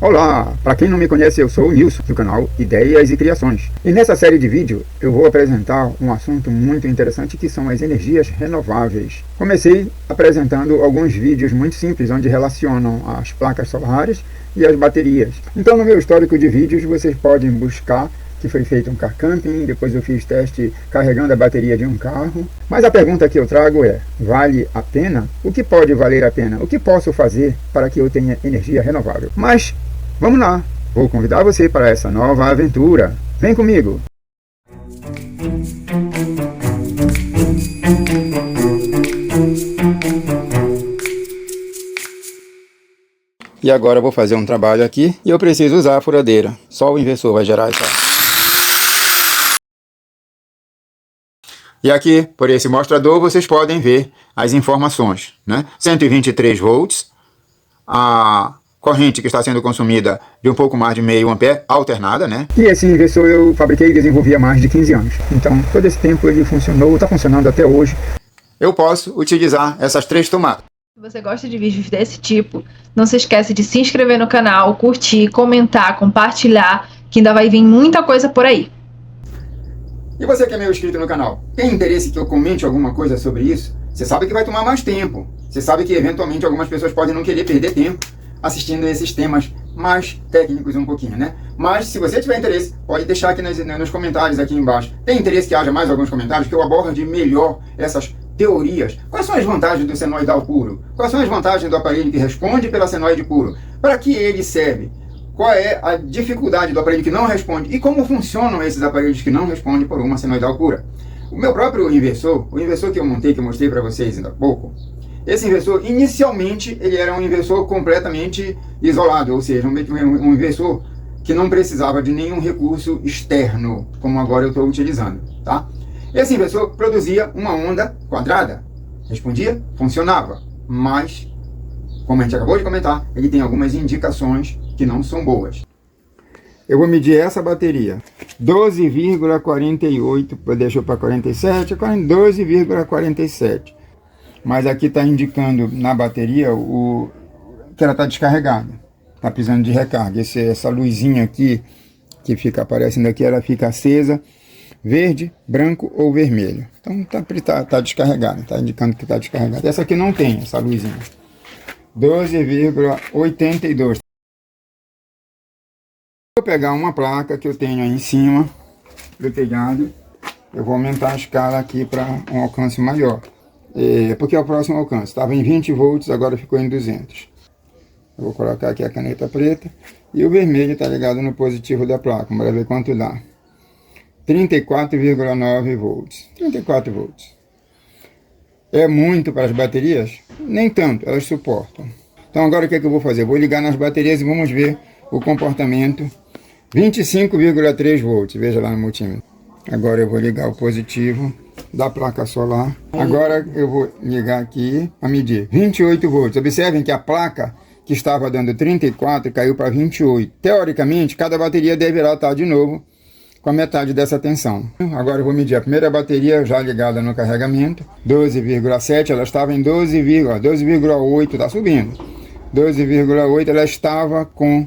Olá, para quem não me conhece, eu sou o Nilson, do canal Ideias e Criações. E nessa série de vídeo eu vou apresentar um assunto muito interessante que são as energias renováveis. Comecei apresentando alguns vídeos muito simples, onde relacionam as placas solares e as baterias. Então no meu histórico de vídeos vocês podem buscar que foi feito um car camping, depois eu fiz teste carregando a bateria de um carro. Mas a pergunta que eu trago é, vale a pena? O que pode valer a pena? O que posso fazer para que eu tenha energia renovável? Mas vamos lá, vou convidar você para essa nova aventura. Vem comigo! E agora eu vou fazer um trabalho aqui e eu preciso usar a furadeira. Só o inversor vai gerar essa. E aqui, por esse mostrador, vocês podem ver as informações, né? 123 volts, a corrente que está sendo consumida de um pouco mais de meio ampere, alternada, né? E esse inversor eu fabriquei e desenvolvi há mais de 15 anos. Então, todo esse tempo ele funcionou, está funcionando até hoje. Eu posso utilizar essas 3 tomadas. Se você gosta de vídeos desse tipo, não se esquece de se inscrever no canal, curtir, comentar, compartilhar, que ainda vai vir muita coisa por aí. E você que é meu inscrito no canal, tem interesse que eu comente alguma coisa sobre isso? Você sabe que vai tomar mais tempo. Você sabe que eventualmente algumas pessoas podem não querer perder tempo assistindo esses temas mais técnicos um pouquinho, né? Mas se você tiver interesse, pode deixar aqui nos comentários aqui embaixo. Tem interesse que haja mais alguns comentários que eu aborde melhor essas teorias? Quais são as vantagens do senoidal puro? Quais são as vantagens do aparelho que responde pela senoide puro? Para que ele serve? Qual é a dificuldade do aparelho que não responde? E como funcionam esses aparelhos que não respondem por uma senoidal pura? O meu próprio inversor, o inversor que eu montei, que eu mostrei para vocês ainda há pouco, esse inversor, inicialmente, ele era um inversor completamente isolado, ou seja, um inversor que não precisava de nenhum recurso externo, como agora eu estou utilizando, tá? Esse inversor produzia uma onda quadrada, respondia, funcionava, mas, como a gente acabou de comentar, ele tem algumas indicações que não são boas. Eu vou medir essa bateria, 12,48, deixa eu para 47, 12,47. Mas aqui está indicando na bateria que ela está descarregada, está precisando de recarga. Essa luzinha aqui que fica aparecendo aqui, ela fica acesa, verde, branco ou vermelho. Então tá descarregada, está indicando que está descarregada. Essa aqui não tem essa luzinha, 12,82. Vou pegar uma placa que eu tenho aí em cima do telhado, eu vou aumentar a escala aqui para um alcance maior. Porque é o próximo alcance, estava em 20 volts, agora ficou em 200. Eu vou colocar aqui a caneta preta e o vermelho está ligado no positivo da placa, vamos ver quanto dá. 34,9 volts, 34 volts. É muito para as baterias? Nem tanto, elas suportam. Então agora o que é que eu vou fazer? Vou ligar nas baterias e vamos ver o comportamento. 25,3 volts, veja lá no multímetro. Agora eu vou ligar o positivo da placa solar. Agora eu vou ligar aqui a medir 28 volts. Observem que a placa que estava dando 34 caiu para 28. Teoricamente, cada bateria deverá estar de novo com a metade dessa tensão. Agora eu vou medir a primeira bateria já ligada no carregamento. 12,7, ela estava em 12,8, está subindo. 12,8, ela estava com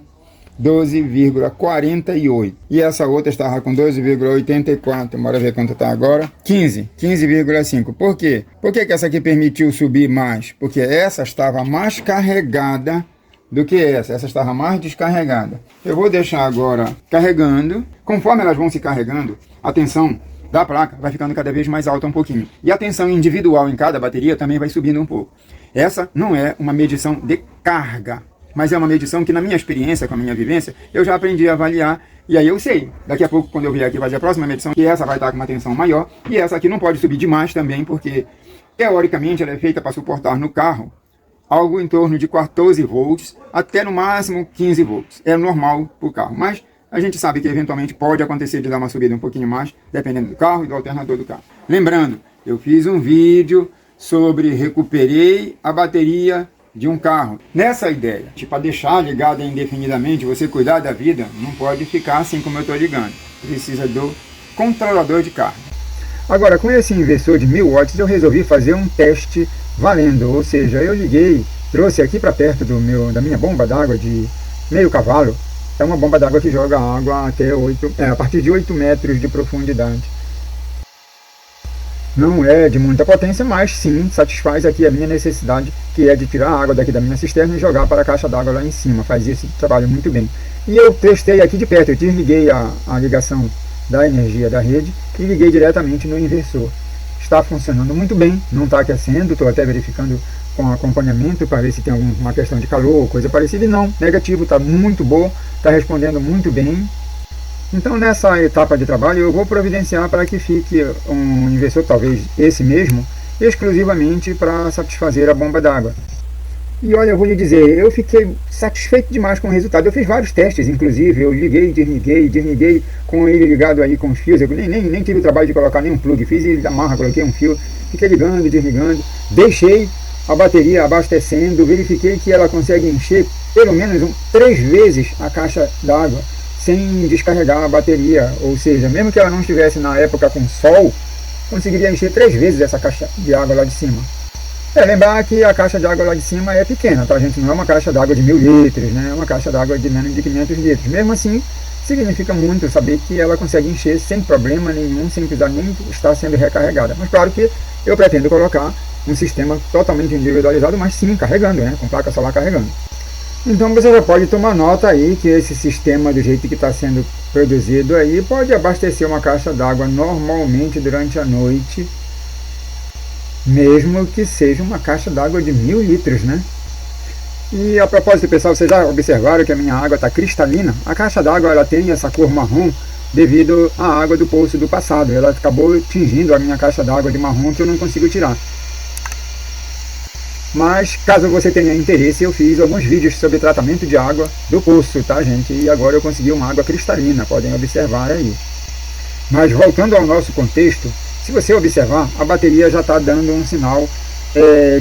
12,48 e essa outra estava com 12,84, bora ver quanto está agora, 15,5. Por quê? Por que essa aqui permitiu subir mais? Porque essa estava mais carregada do que essa estava mais descarregada. Eu vou deixar agora carregando, conforme elas vão se carregando, a tensão da placa vai ficando cada vez mais alta um pouquinho, e a tensão individual em cada bateria também vai subindo um pouco. Essa não é uma medição de carga, mas é uma medição que, na minha experiência, com a minha vivência, eu já aprendi a avaliar, e aí eu sei, daqui a pouco, quando eu vier aqui fazer a próxima medição, que essa vai estar com uma tensão maior, e essa aqui não pode subir demais também, porque, teoricamente, ela é feita para suportar no carro algo em torno de 14 volts, até no máximo 15 volts. É normal para o carro, mas a gente sabe que, eventualmente, pode acontecer de dar uma subida um pouquinho mais, dependendo do carro e do alternador do carro. Lembrando, eu fiz um vídeo sobre recuperei a bateria de um carro. Nessa ideia, para deixar ligada indefinidamente, você cuidar da vida, não pode ficar assim como eu estou ligando. Precisa do controlador de carga. Agora, com esse inversor de 1000 watts, eu resolvi fazer um teste valendo. Ou seja, eu liguei, trouxe aqui para perto da minha bomba d'água de meio cavalo, é uma bomba d'água que joga água até a partir de 8 metros de profundidade. Não é de muita potência, mas sim satisfaz aqui a minha necessidade, que é de tirar a água daqui da minha cisterna e jogar para a caixa d'água lá em cima. Faz esse trabalho muito bem. E eu testei aqui de perto, eu desliguei a ligação da energia da rede e liguei diretamente no inversor. Está funcionando muito bem, não está aquecendo, estou até verificando com acompanhamento para ver se tem alguma questão de calor ou coisa parecida. E não, negativo, está muito boa, está respondendo muito bem. Então nessa etapa de trabalho eu vou providenciar para que fique um inversor, talvez esse mesmo, exclusivamente para satisfazer a bomba d'água. E olha, eu vou lhe dizer, eu fiquei satisfeito demais com o resultado. Eu fiz vários testes, inclusive, eu liguei, desliguei com ele ligado aí com os fios. Eu nem tive o trabalho de colocar nenhum plug, fiz ele da marra, coloquei um fio, fiquei ligando, desligando, deixei a bateria abastecendo, verifiquei que ela consegue encher pelo menos 3 vezes a caixa d'água sem descarregar a bateria, ou seja, mesmo que ela não estivesse na época com sol, conseguiria encher 3 vezes essa caixa de água lá de cima. Lembrar que a caixa de água lá de cima é pequena, tá, gente? Não é uma caixa d'água de 1000 litros, né? É uma caixa d'água de menos de 500 litros. Mesmo assim, significa muito saber que ela consegue encher sem problema nenhum, sem precisar nem estar sendo recarregada. Mas claro que eu pretendo colocar um sistema totalmente individualizado, mas sim carregando, né? Com placa solar carregando. Então você já pode tomar nota aí que esse sistema, do jeito que está sendo produzido aí, pode abastecer uma caixa d'água normalmente durante a noite, mesmo que seja uma caixa d'água de 1000 litros, né? E a propósito, pessoal, vocês já observaram que a minha água está cristalina? A caixa d'água ela tem essa cor marrom devido à água do poço do passado. Ela acabou tingindo a minha caixa d'água de marrom que eu não consigo tirar. Mas caso você tenha interesse, eu fiz alguns vídeos sobre tratamento de água do poço, tá, gente? E agora eu consegui uma água cristalina, podem observar aí. Mas voltando ao nosso contexto, se você observar, a bateria já está dando um sinal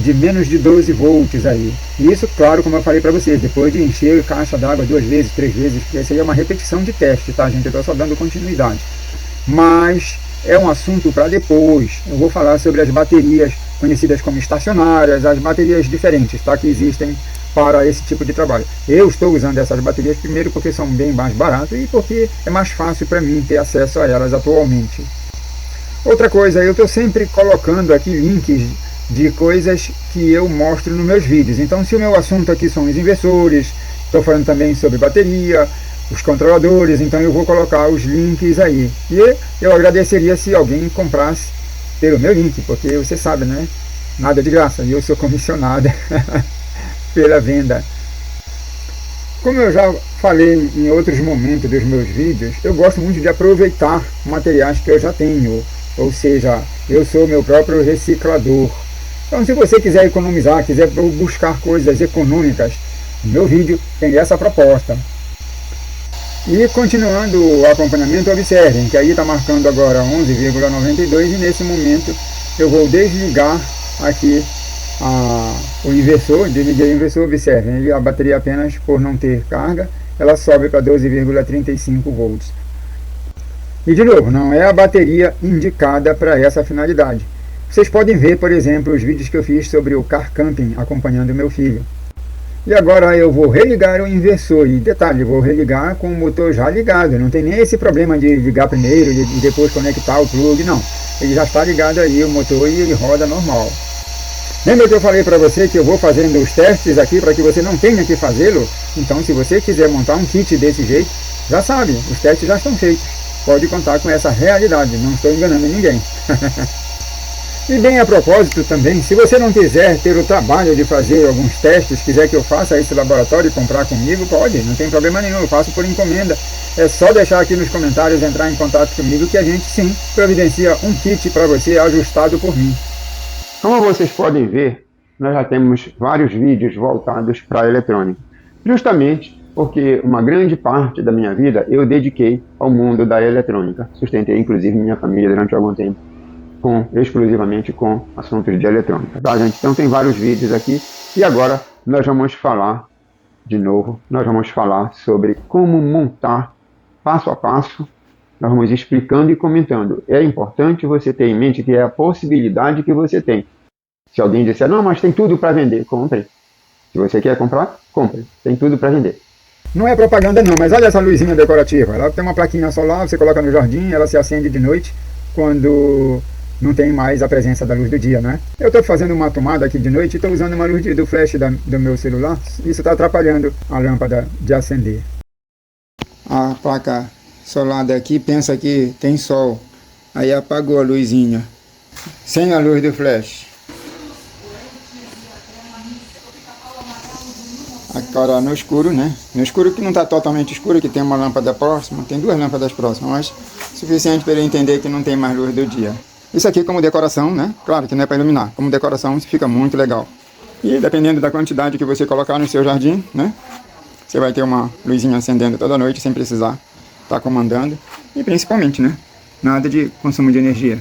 de menos de 12 volts aí. E isso, claro, como eu falei para vocês, depois de encher a caixa d'água 2 vezes, 3 vezes, porque isso aí é uma repetição de teste, tá, gente? Eu estou só dando continuidade. Mas é um assunto para depois. Eu vou falar sobre as baterias conhecidas como estacionárias, as baterias diferentes, tá, que existem para esse tipo de trabalho. Eu estou usando essas baterias primeiro porque são bem mais baratas e porque é mais fácil para mim ter acesso a elas atualmente. Outra coisa, eu estou sempre colocando aqui links de coisas que eu mostro nos meus vídeos. Então, se o meu assunto aqui são os inversores, estou falando também sobre bateria, os controladores, então eu vou colocar os links aí. E eu agradeceria se alguém comprasse pelo meu link, porque você sabe, né? Nada de graça, e eu sou comissionada pela venda. Como eu já falei em outros momentos dos meus vídeos, eu gosto muito de aproveitar materiais que eu já tenho, ou seja, eu sou meu próprio reciclador. Então, se você quiser economizar, quiser buscar coisas econômicas, no meu vídeo tem essa proposta. E continuando o acompanhamento, observem que aí está marcando agora 11,92 e nesse momento eu vou desligar aqui o inversor, desliguei o inversor, observem, a bateria apenas por não ter carga, ela sobe para 12,35 volts. E de novo, não é a bateria indicada para essa finalidade. Vocês podem ver, por exemplo, os vídeos que eu fiz sobre o car camping acompanhando meu filho. E agora eu vou religar o inversor, e detalhe, vou religar com o motor já ligado, não tem nem esse problema de ligar primeiro e depois conectar o plug, não. Ele já está ligado aí o motor e ele roda normal. Lembra que eu falei para você que eu vou fazendo os testes aqui para que você não tenha que fazê-lo? Então, se você quiser montar um kit desse jeito, já sabe, os testes já estão feitos. Pode contar com essa realidade, não estou enganando ninguém. E bem a propósito também, se você não quiser ter o trabalho de fazer alguns testes, quiser que eu faça esse laboratório e comprar comigo, pode, não tem problema nenhum, eu faço por encomenda. É só deixar aqui nos comentários, entrar em contato comigo que a gente sim providencia um kit para você ajustado por mim. Como vocês podem ver, nós já temos vários vídeos voltados para a eletrônica, justamente porque uma grande parte da minha vida eu dediquei ao mundo da eletrônica. Sustentei inclusive minha família durante algum tempo exclusivamente com assuntos de eletrônica, tá, gente? Então tem vários vídeos aqui e agora nós vamos falar de novo, nós vamos falar sobre como montar passo a passo, nós vamos explicando e comentando. É importante você ter em mente que é a possibilidade que você tem. Se alguém disser, não, mas tem tudo para vender, compre. Se você quer comprar, compre, tem tudo para vender. Não é propaganda não, mas olha essa luzinha decorativa. Ela tem uma plaquinha solar, você coloca no jardim, ela se acende de noite quando não tem mais a presença da luz do dia, né? Eu estou fazendo uma tomada aqui de noite e estou usando uma luz do flash do meu celular. Isso está atrapalhando a lâmpada de acender. A placa solar daqui pensa que tem sol. Aí apagou a luzinha. Sem a luz do flash. Agora no escuro, né? No escuro que não está totalmente escuro, que tem uma lâmpada próxima, tem duas lâmpadas próximas, mas suficiente para ele entender que não tem mais luz do dia. Isso aqui como decoração, né? Claro que não é para iluminar. Como decoração isso fica muito legal. E dependendo da quantidade que você colocar no seu jardim, né? Você vai ter uma luzinha acendendo toda noite sem precisar estar comandando. E principalmente, né? Nada de consumo de energia.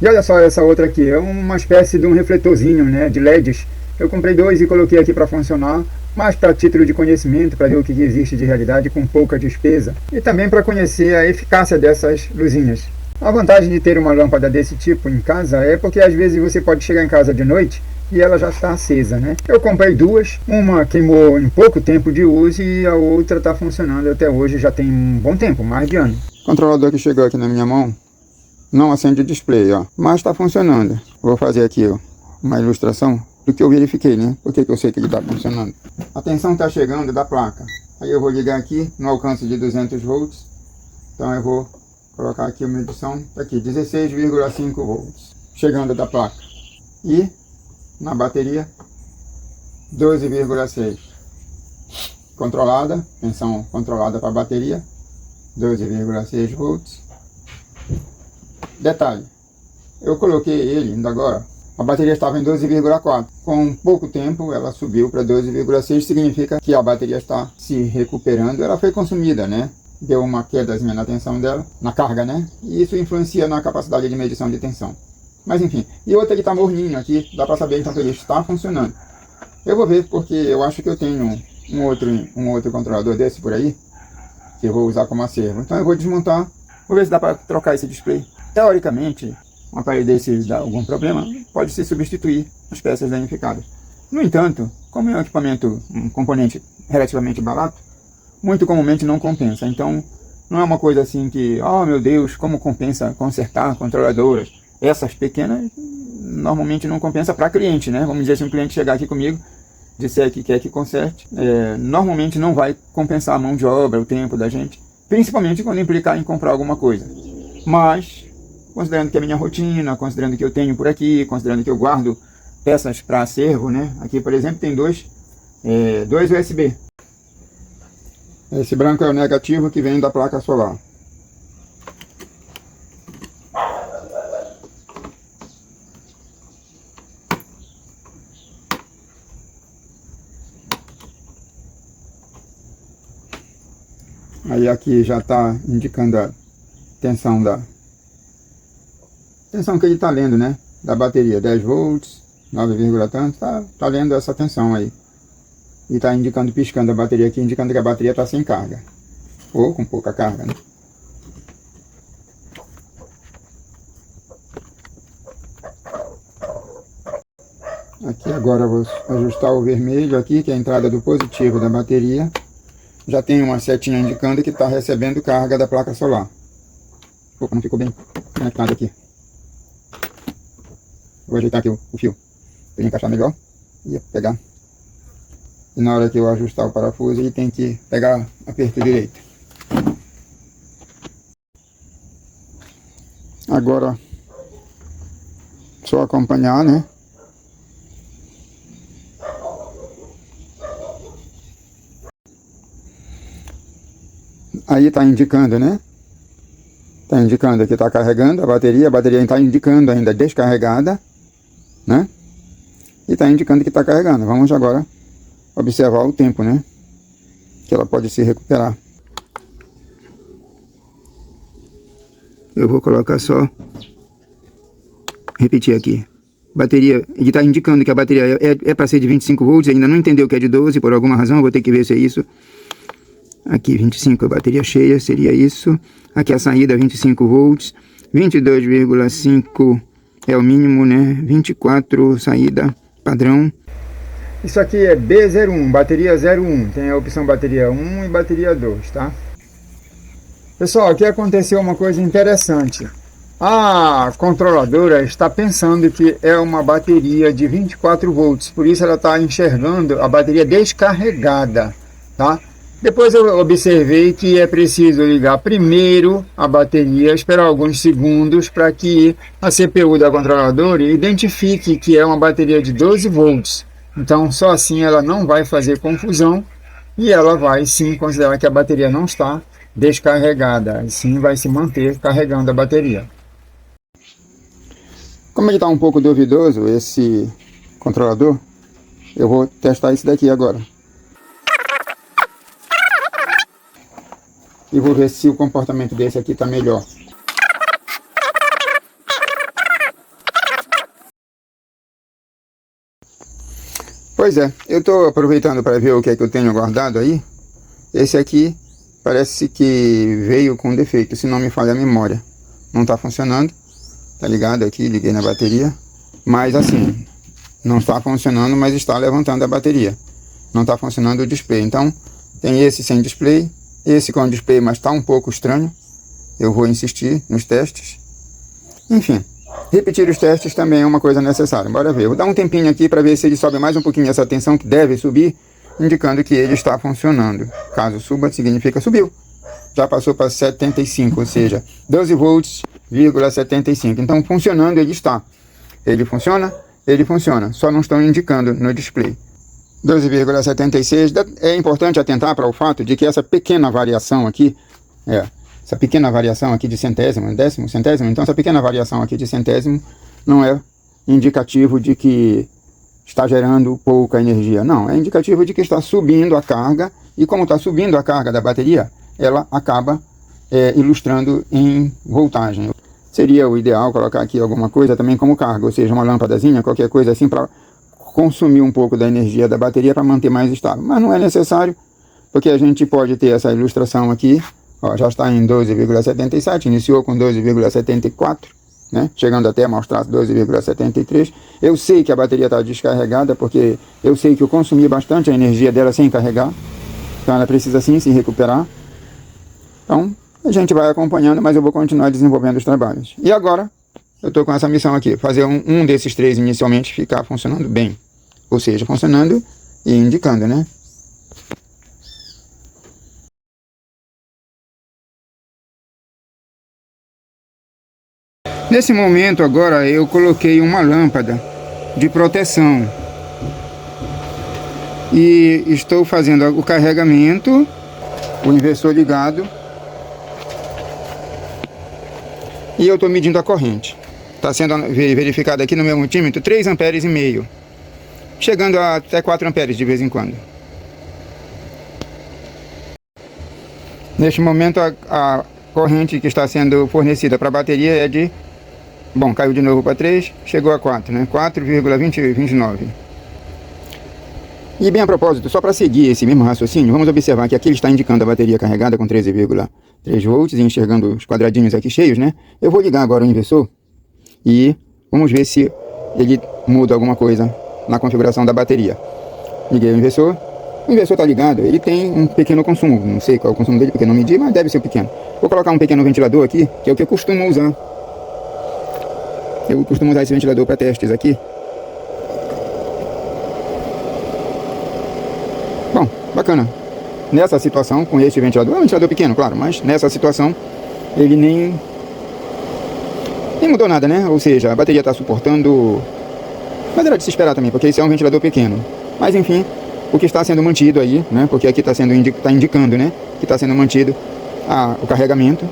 E olha só essa outra aqui, é uma espécie de um refletorzinho, né? De LEDs. Eu comprei dois e coloquei aqui para funcionar, mas para título de conhecimento, para ver o que existe de realidade com pouca despesa. E também para conhecer a eficácia dessas luzinhas. A vantagem de ter uma lâmpada desse tipo em casa é porque às vezes você pode chegar em casa de noite e ela já está acesa, né? Eu comprei duas, uma queimou em pouco tempo de uso e a outra está funcionando até hoje, já tem um bom tempo, mais de ano. O controlador que chegou aqui na minha mão não acende o display, ó, mas está funcionando. Vou fazer aqui, ó, uma ilustração do que eu verifiquei, né? Por que eu sei que ele está funcionando. A tensão está chegando da placa. Aí eu vou ligar aqui no alcance de 200 volts. Então eu vou colocar aqui a medição, tá aqui, 16,5 volts. Chegando da placa. E na bateria, 12,6. Controlada, tensão controlada para a bateria, 12,6 volts. Detalhe, eu coloquei ele ainda agora. A bateria estava em 12,4. Com pouco tempo ela subiu para 12,6, significa que a bateria está se recuperando. Ela foi consumida, né? Deu uma quedazinha na tensão dela, na carga, né? E isso influencia na capacidade de medição de tensão. Mas enfim, e outra que está morninho aqui, dá para saber então que ele está funcionando. Eu vou ver porque eu acho que eu tenho um outro controlador desse por aí, que eu vou usar como acervo. Então eu vou desmontar, vou ver se dá para trocar esse display. Teoricamente, um aparelho desse dá algum problema, pode se substituir as peças danificadas. No entanto, como é um equipamento, um componente relativamente barato, muito comumente não compensa. Então, não é uma coisa assim que, oh meu Deus, como compensa consertar controladoras. Essas pequenas, normalmente não compensa para cliente, né? Vamos dizer, se um cliente chegar aqui comigo, disser que quer que conserte, normalmente não vai compensar a mão de obra, o tempo da gente, principalmente quando implicar em comprar alguma coisa. Mas considerando que é minha rotina, considerando que eu tenho por aqui, considerando que eu guardo peças para acervo, né? Aqui, por exemplo, tem dois USB. Esse branco é o negativo que vem da placa solar. Aí aqui já está indicando a tensão que ele está lendo, né? Da bateria, 10 volts, 9, tanto, tá lendo essa tensão aí. E está indicando, piscando a bateria aqui, indicando que a bateria está sem carga. Ou com pouca carga, né? Aqui agora eu vou ajustar o vermelho aqui, que é a entrada do positivo da bateria. Já tem uma setinha indicando que está recebendo carga da placa solar. Opa, não ficou bem conectado aqui. Vou ajeitar aqui o fio para ele encaixar melhor e pegar. E na hora que eu ajustar o parafuso, ele tem que pegar aperto direito. Agora, só acompanhar, né? Aí está indicando, né? Está indicando que está carregando a bateria está indicando ainda descarregada, né? E está indicando que está carregando. Vamos agora observar o tempo, né? Que ela pode se recuperar. Eu vou colocar só, repetir aqui. Bateria, ele está indicando que a bateria é para ser de 25 volts, ainda não entendeu que é de 12, por alguma razão, vou ter que ver se é isso. Aqui 25 a bateria cheia, seria isso. Aqui a saída 25 volts, 22,5 é o mínimo, né? 24 saída padrão. Isso aqui é B01, bateria 01, tem a opção bateria 1 e bateria 2, tá? Pessoal, aqui aconteceu uma coisa interessante. A controladora está pensando que é uma bateria de 24 volts, por isso ela está enxergando a bateria descarregada, tá? Depois eu observei que é preciso ligar primeiro a bateria, esperar alguns segundos para que a CPU da controladora identifique que é uma bateria de 12 volts. Então só assim ela não vai fazer confusão e ela vai sim considerar que a bateria não está descarregada, e sim vai se manter carregando a bateria. Como ele está um pouco duvidoso esse controlador, eu vou testar esse daqui agora. E vou ver se o comportamento desse aqui está melhor. Pois é, eu estou aproveitando para ver o que é que eu tenho guardado aí. Esse aqui parece que veio com defeito, se não me falha a memória. Não está funcionando, tá ligado aqui, liguei na bateria. Mas assim, não está funcionando, mas está levantando a bateria. Não está funcionando o display, então tem esse sem display. Esse com display, mas está um pouco estranho. Eu vou insistir nos testes. Enfim, repetir os testes também é uma coisa necessária. Bora ver. Eu vou dar um tempinho aqui para ver se ele sobe mais um pouquinho essa tensão, que deve subir, indicando que ele está funcionando. Caso suba, significa subiu. Já passou para 75, ou seja, 12 volts, 75. Então, funcionando ele está. Ele funciona, só não estão indicando no display. 12,76, é importante atentar para o fato de que essa pequena variação aqui, de centésimo, décimo, centésimo, então essa pequena variação aqui de centésimo não é indicativo de que está gerando pouca energia, não, é indicativo de que está subindo a carga, e como está subindo a carga da bateria, ela acaba ilustrando em voltagem. Seria o ideal colocar aqui alguma coisa também como carga, ou seja, uma lâmpadazinha, qualquer coisa assim para consumir um pouco da energia da bateria para manter mais estável, mas não é necessário, porque a gente pode ter essa ilustração aqui, ó, já está em 12,77, iniciou com 12,74, né, chegando até a mostrar 12,73. Eu sei que a bateria está descarregada, porque eu sei que eu consumi bastante a energia dela sem carregar, então ela precisa sim se recuperar. Então a gente vai acompanhando, mas eu vou continuar desenvolvendo os trabalhos. E agora eu estou com essa missão aqui, fazer um desses três inicialmente ficar funcionando bem. Ou seja, funcionando e indicando, né? Nesse momento agora eu coloquei uma lâmpada de proteção. E estou fazendo o carregamento, o inversor ligado. E eu estou medindo a corrente. Está sendo verificado aqui no meu multímetro 3,5 amperes, chegando a até 4 amperes de vez em quando. Neste momento a corrente que está sendo fornecida para a bateria é de... Bom, caiu de novo para 3, chegou a 4, né? 4,29. E bem a propósito, só para seguir esse mesmo raciocínio, vamos observar que aqui ele está indicando a bateria carregada com 13,3 volts e enxergando os quadradinhos aqui cheios, né? Eu vou ligar agora o inversor e vamos ver se ele muda alguma coisa na configuração da bateria. Liguei o inversor está ligado, ele tem um pequeno consumo, não sei qual é o consumo dele porque não medi, mas deve ser pequeno. Vou colocar um pequeno ventilador aqui, que é o que eu costumo usar. Eu costumo usar esse ventilador para testes aqui. Bom, bacana. Nessa situação, com esse ventilador, é um ventilador pequeno, claro, mas nessa situação ele nem mudou nada, né? Ou seja, a bateria está suportando, mas era de se esperar também, porque esse é um ventilador pequeno. Mas enfim, o que está sendo mantido aí, né? Porque aqui está indicando, né? Que está sendo mantido o carregamento.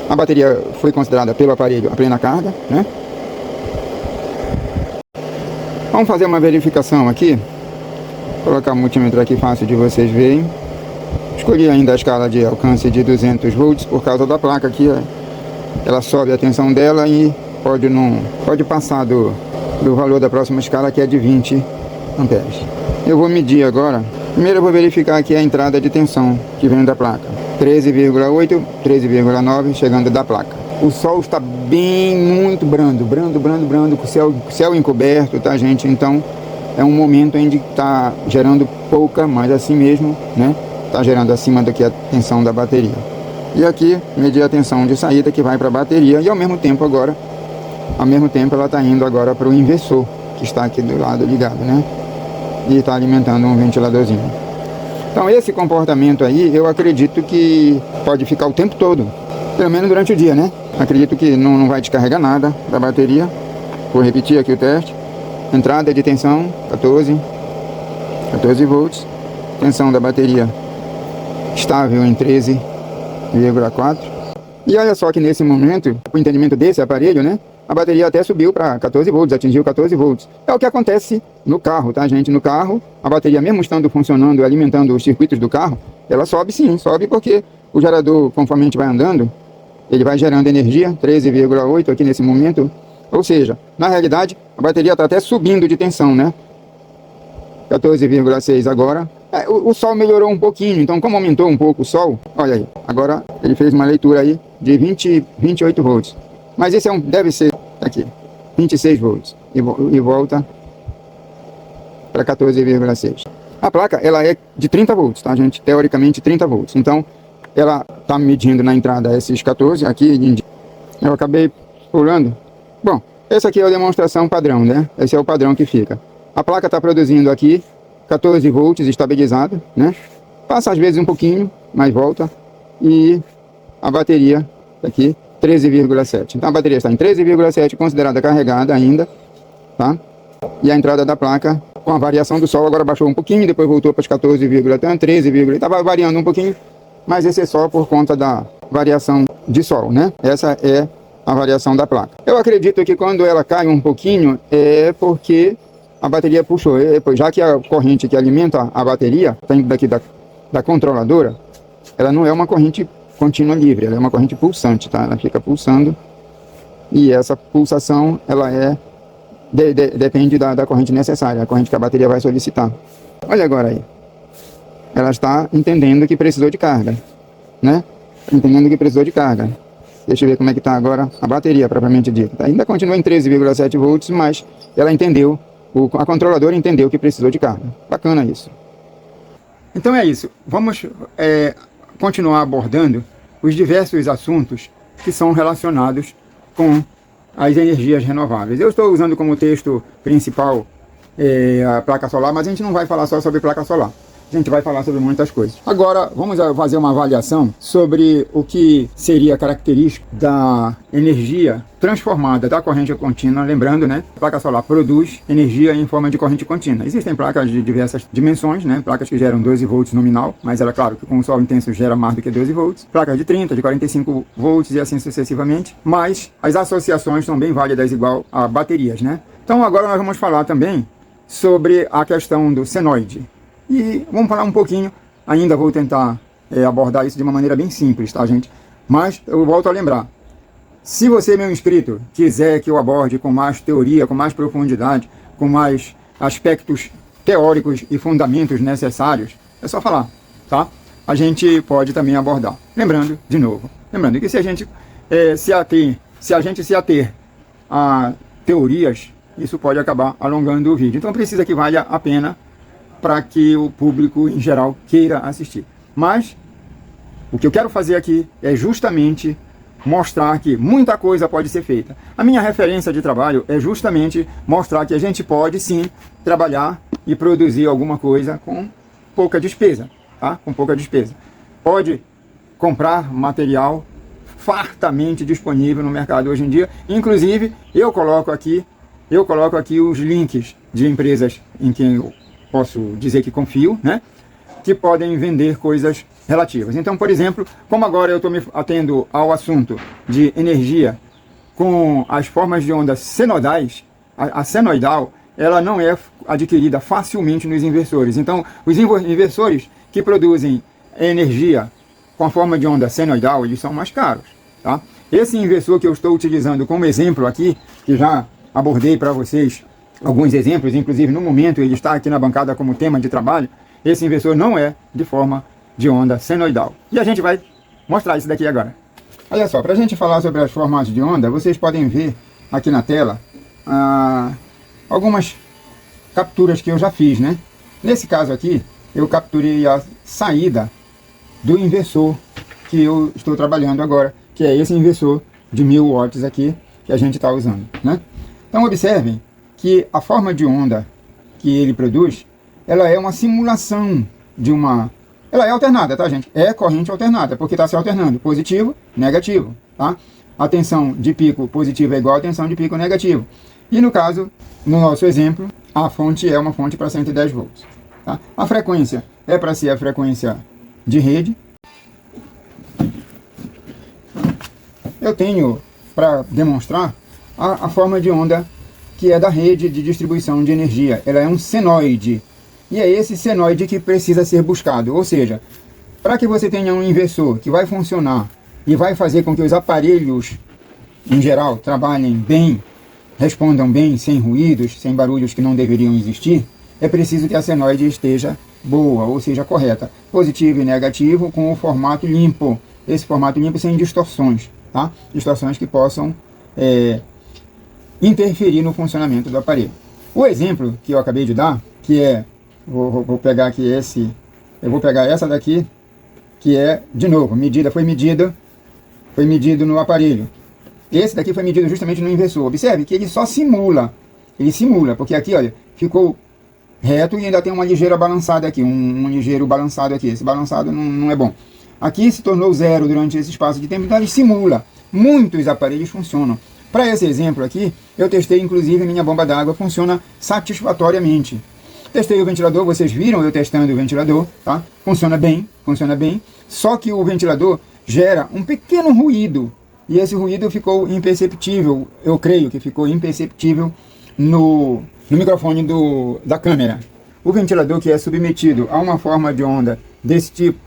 A bateria foi considerada pelo aparelho a plena carga, né? Vamos fazer uma verificação aqui. Vou colocar o multímetro aqui fácil de vocês verem. Escolhi ainda a escala de alcance de 200 volts por causa da placa aqui. Ela sobe a tensão dela e pode passar do valor da próxima escala, que é de 20 amperes. Eu vou medir agora. Primeiro eu vou verificar aqui a entrada de tensão que vem da placa. 13,8, 13,9 chegando da placa. O sol está muito brando, com o céu encoberto, tá, gente? Então é um momento em que está gerando pouca, mas assim mesmo, né? Está gerando acima do que a tensão da bateria. E aqui, medir a tensão de saída que vai para a bateria e ao mesmo tempo ela está indo agora para o inversor, que está aqui do lado ligado, né? E está alimentando um ventiladorzinho. Então esse comportamento aí, eu acredito que pode ficar o tempo todo, pelo menos durante o dia, né? Acredito que não vai descarregar nada da bateria. Vou repetir aqui o teste. Entrada de tensão, 14 volts. Tensão da bateria estável em 13,4. E olha só que nesse momento, o entendimento desse aparelho, né? A bateria até subiu para 14 volts, atingiu 14 volts. É o que acontece no carro, tá, gente? No carro, a bateria, mesmo estando funcionando, alimentando os circuitos do carro, ela sobe sim, sobe porque o gerador, conforme a gente vai andando, ele vai gerando energia, 13,8 aqui nesse momento. Ou seja, na realidade, a bateria está até subindo de tensão, né? 14,6 agora. O sol melhorou um pouquinho, então como aumentou um pouco o sol, olha aí, agora ele fez uma leitura aí de 28 volts. Mas esse deve ser aqui, 26 volts e volta para 14,6. A placa, ela é de 30 volts, tá, gente? Teoricamente 30 volts. Então, ela está medindo na entrada esses 14, aqui eu acabei pulando. Bom, essa aqui é a demonstração padrão, né? Esse é o padrão que fica. A placa está produzindo aqui 14 volts estabilizado, né? Passa às vezes um pouquinho, mas volta. E a bateria aqui 13,7. Então a bateria está em 13,7, considerada carregada ainda, tá? E a entrada da placa, com a variação do sol, agora baixou um pouquinho, depois voltou para os 13,13, estava variando um pouquinho, mas esse é só por conta da variação de sol, né? Essa é a variação da placa. Eu acredito que quando ela cai um pouquinho, é porque a bateria puxou, já que a corrente que alimenta a bateria, tá indo daqui da controladora, ela não é uma corrente contínua livre, ela é uma corrente pulsante, tá? Ela fica pulsando e essa pulsação, ela depende da corrente necessária, a corrente que a bateria vai solicitar. Olha agora aí, ela está entendendo que precisou de carga, né? Entendendo que precisou de carga. Deixa eu ver como é que está agora a bateria, propriamente dita. Ainda continua em 13,7 volts, mas ela entendeu, a controladora entendeu que precisou de carga. Bacana isso. Então é isso, vamos continuar abordando os diversos assuntos que são relacionados com as energias renováveis. Eu estou usando como texto principal a placa solar, mas a gente não vai falar só sobre placa solar. A gente vai falar sobre muitas coisas. Agora, vamos fazer uma avaliação sobre o que seria característico da energia transformada da corrente contínua. Lembrando, né, a placa solar produz energia em forma de corrente contínua. Existem placas de diversas dimensões, né, placas que geram 12 volts nominal, mas é claro que com o sol intenso gera mais do que 12 volts. Placas de 30, de 45 volts e assim sucessivamente. Mas as associações são bem válidas igual a baterias, né? Então agora nós vamos falar também sobre a questão do senoide. E vamos falar um pouquinho, ainda vou tentar abordar isso de uma maneira bem simples, tá, gente? Mas eu volto a lembrar, se você, meu inscrito, quiser que eu aborde com mais teoria, com mais profundidade, com mais aspectos teóricos e fundamentos necessários, é só falar, tá? A gente pode também abordar. Lembrando, de novo, que se a gente se ater a teorias, isso pode acabar alongando o vídeo. Então precisa que valha a pena para que o público em geral queira assistir. Mas o que eu quero fazer aqui é justamente mostrar que muita coisa pode ser feita. A minha referência de trabalho é justamente mostrar que a gente pode sim trabalhar e produzir alguma coisa com pouca despesa, tá? Com pouca despesa. Pode comprar material fartamente disponível no mercado hoje em dia. Inclusive, eu coloco aqui os links de empresas em quem eu posso dizer que confio, né? Que podem vender coisas relativas. Então, por exemplo, como agora eu estou me atendo ao assunto de energia com as formas de onda senoidais, a senoidal, ela não é adquirida facilmente nos inversores. Então, os inversores que produzem energia com a forma de onda senoidal, eles são mais caros, tá? Esse inversor que eu estou utilizando como exemplo aqui, que já abordei para vocês alguns exemplos, inclusive no momento ele está aqui na bancada como tema de trabalho, esse inversor não é de forma de onda senoidal. E a gente vai mostrar isso daqui agora. Olha só, para a gente falar sobre as formas de onda, vocês podem ver aqui na tela algumas capturas que eu já fiz, né? Nesse caso aqui, eu capturei a saída do inversor que eu estou trabalhando agora, que é esse inversor de 1000 watts aqui que a gente está usando, né? Então observem que a forma de onda que ele produz, ela é uma simulação de uma... Ela é alternada, tá, gente? É corrente alternada, porque está se alternando positivo, negativo, tá? A tensão de pico positivo é igual a tensão de pico negativo. E no caso, no nosso exemplo, a fonte é uma fonte para 110 volts. Tá? A frequência é para ser a frequência de rede. Eu tenho para demonstrar a forma de onda que é da rede de distribuição de energia. Ela é um senoide. E é esse senoide que precisa ser buscado. Ou seja, para que você tenha um inversor que vai funcionar e vai fazer com que os aparelhos, em geral, trabalhem bem, respondam bem, sem ruídos, sem barulhos que não deveriam existir, é preciso que a senoide esteja boa, ou seja, correta. Positivo e negativo com o formato limpo. Esse formato limpo sem distorções, tá? Distorções que possam interferir no funcionamento do aparelho. O exemplo que eu acabei de dar, que é, vou pegar aqui eu vou pegar essa daqui, que é, de novo, foi medido no aparelho. Esse daqui foi medido justamente no inversor. Observe que ele só simula, porque aqui, olha, ficou reto e ainda tem uma ligeira balançada aqui, um ligeiro balançado aqui. Esse balançado não é bom. Aqui se tornou zero durante esse espaço de tempo, então ele simula. Muitos aparelhos funcionam. Para esse exemplo aqui, eu testei, inclusive, minha bomba d'água funciona satisfatoriamente. Testei o ventilador, vocês viram eu testando o ventilador, tá? Funciona bem, só que o ventilador gera um pequeno ruído, e esse ruído ficou imperceptível, eu creio que ficou imperceptível no microfone da câmera. O ventilador que é submetido a uma forma de onda desse tipo,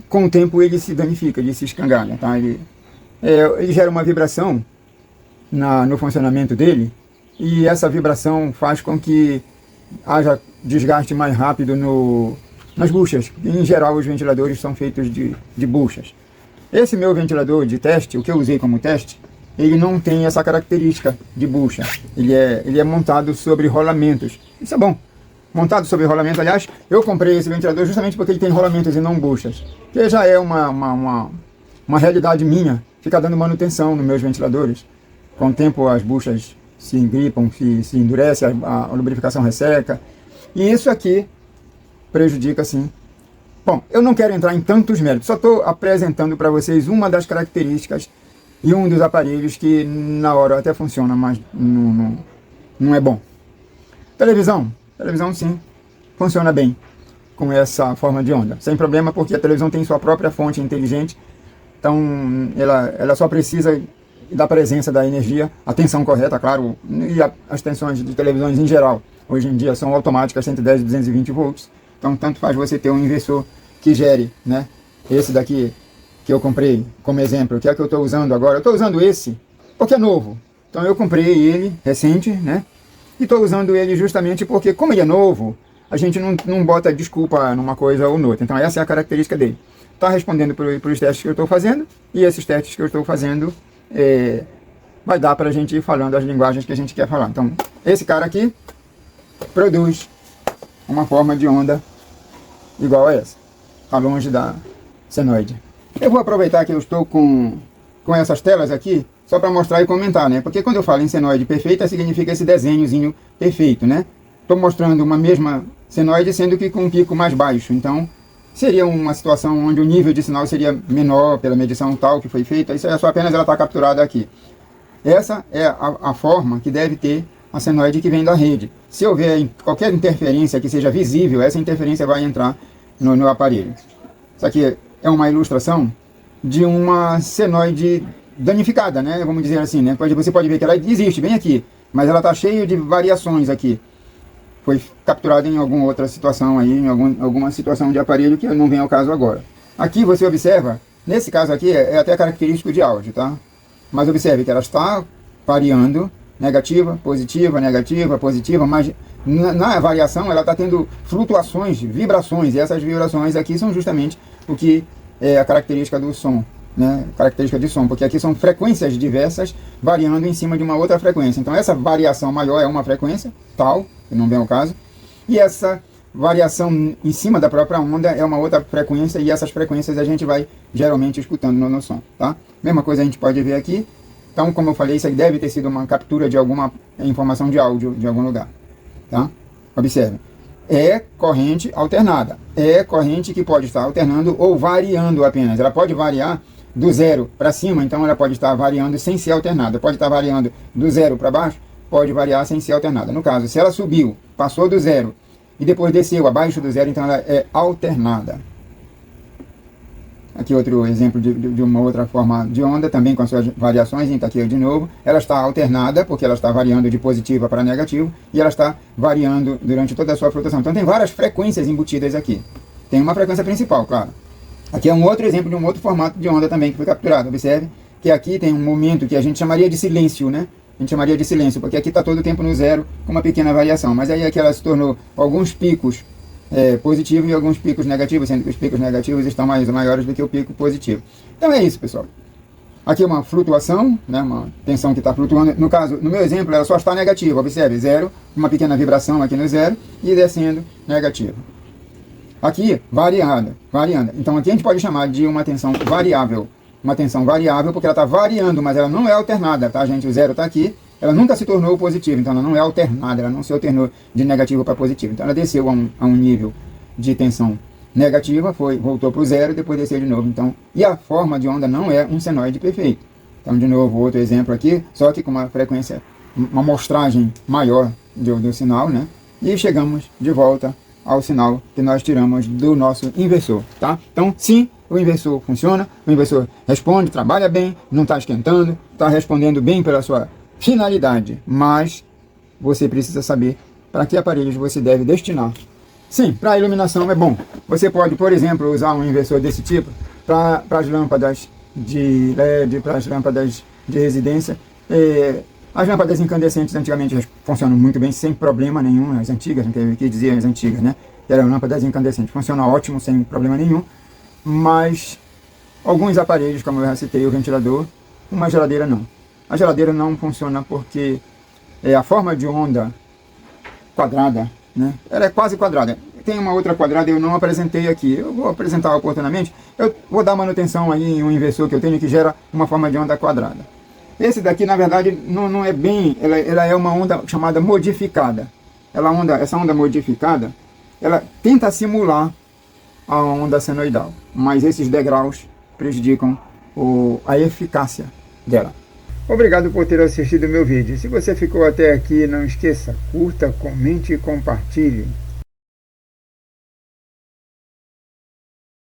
com o tempo ele se danifica, ele se escangalha, tá? Ele gera uma vibração no funcionamento dele, e essa vibração faz com que haja desgaste mais rápido nas buchas. Em geral, os ventiladores são feitos de buchas. Esse meu ventilador de teste, o que eu usei como teste, ele não tem essa característica de bucha. Ele é montado sobre rolamentos. Isso é bom. Montado sobre rolamento, aliás, eu comprei esse ventilador justamente porque ele tem rolamentos e não buchas. Que já é uma realidade minha, ficar dando manutenção nos meus ventiladores. Com o tempo as buchas se engripam, se endurece, a lubrificação resseca. E isso aqui prejudica, sim. Bom, eu não quero entrar em tantos méritos, só estou apresentando para vocês uma das características e um dos aparelhos que na hora até funciona, mas não é bom. Televisão sim, funciona bem com essa forma de onda, sem problema, porque a televisão tem sua própria fonte inteligente, então ela só precisa da presença da energia, a tensão correta, claro, e as tensões de televisões em geral, hoje em dia são automáticas, 110 e 220 volts, então tanto faz você ter um inversor que gere, né? Esse daqui que eu comprei como exemplo, que é o que eu estou usando agora, eu estou usando esse porque é novo, então eu comprei ele recente, né? E estou usando ele justamente porque, como ele é novo, a gente não bota desculpa numa coisa ou noutra, então essa é a característica dele. Está respondendo para os testes que eu estou fazendo, e esses testes que eu estou fazendo vai dar para a gente ir falando as linguagens que a gente quer falar. Então, esse cara aqui produz uma forma de onda igual a essa, está longe da senoide. Eu vou aproveitar que eu estou com essas telas aqui, só para mostrar e comentar, né? Porque quando eu falo em senoide perfeita, significa esse desenhozinho perfeito, né? Estou mostrando uma mesma senoide, sendo que com um pico mais baixo, então seria uma situação onde o nível de sinal seria menor pela medição tal que foi feita. Isso é só apenas ela está capturada aqui. Essa é a forma que deve ter a senoide que vem da rede. Se houver qualquer interferência que seja visível, essa interferência vai entrar no aparelho. Isso aqui é uma ilustração de uma senoide danificada, né? Vamos dizer assim, né? Você pode ver que ela existe bem aqui, mas ela está cheia de variações aqui. Foi capturada em alguma outra situação aí, em alguma situação de aparelho que não vem ao caso agora. Aqui você observa, nesse caso aqui é até característico de áudio, tá? Mas observe que ela está variando, negativa, positiva, mas na variação ela está tendo flutuações, vibrações, e essas vibrações aqui são justamente o que é a característica do som, né? Característica de som, porque aqui são frequências diversas variando em cima de uma outra frequência. Então essa variação maior é uma frequência tal, que não vem ao caso. E essa variação em cima da própria onda é uma outra frequência, e essas frequências a gente vai geralmente escutando no som, tá? Mesma coisa a gente pode ver aqui. Então, como eu falei, isso aí deve ter sido uma captura de alguma informação de áudio de algum lugar, tá? Observe. É corrente alternada. É corrente que pode estar alternando ou variando apenas. Ela pode variar do zero para cima, então ela pode estar variando sem ser alternada. Pode estar variando do zero para baixo, pode variar sem ser alternada. No caso, se ela subiu, passou do zero e depois desceu abaixo do zero, então ela é alternada. Aqui outro exemplo de uma outra forma de onda, também com suas variações, então aqui de novo, ela está alternada, porque ela está variando de positiva para negativo, e ela está variando durante toda a sua flutuação. Então tem várias frequências embutidas aqui. Tem uma frequência principal, claro. Aqui é um outro exemplo de um outro formato de onda também que foi capturado. Observe que aqui tem um momento que a gente chamaria de silêncio, né? A gente chamaria de silêncio, porque aqui está todo o tempo no zero, com uma pequena variação. Mas aí aqui ela se tornou alguns picos positivos e alguns picos negativos, sendo que os picos negativos estão maiores do que o pico positivo. Então é isso, pessoal. Aqui é uma flutuação, né, uma tensão que está flutuando. No caso, no meu exemplo, ela só está negativa. Observe, zero, uma pequena vibração aqui no zero e descendo negativo. Aqui, variando. Então aqui a gente pode chamar de uma tensão variável. Uma tensão variável porque ela está variando, mas ela não é alternada, tá, gente? O zero está aqui. Ela nunca se tornou positivo, então ela não é alternada, ela não se alternou de negativo para positivo. Então ela desceu a um nível de tensão negativa, voltou para o zero e depois desceu de novo. Então, e a forma de onda não é um senoide perfeito. Então, de novo, outro exemplo aqui, só que com uma frequência, uma amostragem maior do sinal, né? E chegamos de volta ao sinal que nós tiramos do nosso inversor, tá? Então, sim, o inversor funciona, o inversor responde, trabalha bem, não está esquentando, está respondendo bem pela sua finalidade, mas você precisa saber para que aparelhos você deve destinar. Sim, para iluminação é bom. Você pode, por exemplo, usar um inversor desse tipo para as lâmpadas de LED, para as lâmpadas de residência. As lâmpadas incandescentes antigamente funcionam muito bem, sem problema nenhum. As antigas, não quero que dizer as antigas, né? Eram lâmpadas incandescentes, funciona ótimo, sem problema nenhum. Mas alguns aparelhos, como eu já citei, o ventilador, uma geladeira não. A geladeira não funciona porque a forma de onda quadrada, né? Ela é quase quadrada. Tem uma outra quadrada, eu não apresentei aqui. Eu vou apresentar oportunamente. Eu vou dar manutenção aí em um inversor que eu tenho que gera uma forma de onda quadrada. Esse daqui, na verdade, não é bem... Ela é uma onda chamada modificada. Essa onda modificada, ela tenta simular a onda senoidal. Mas esses degraus prejudicam a eficácia dela. Obrigado por ter assistido o meu vídeo. Se você ficou até aqui, não esqueça, curta, comente e compartilhe.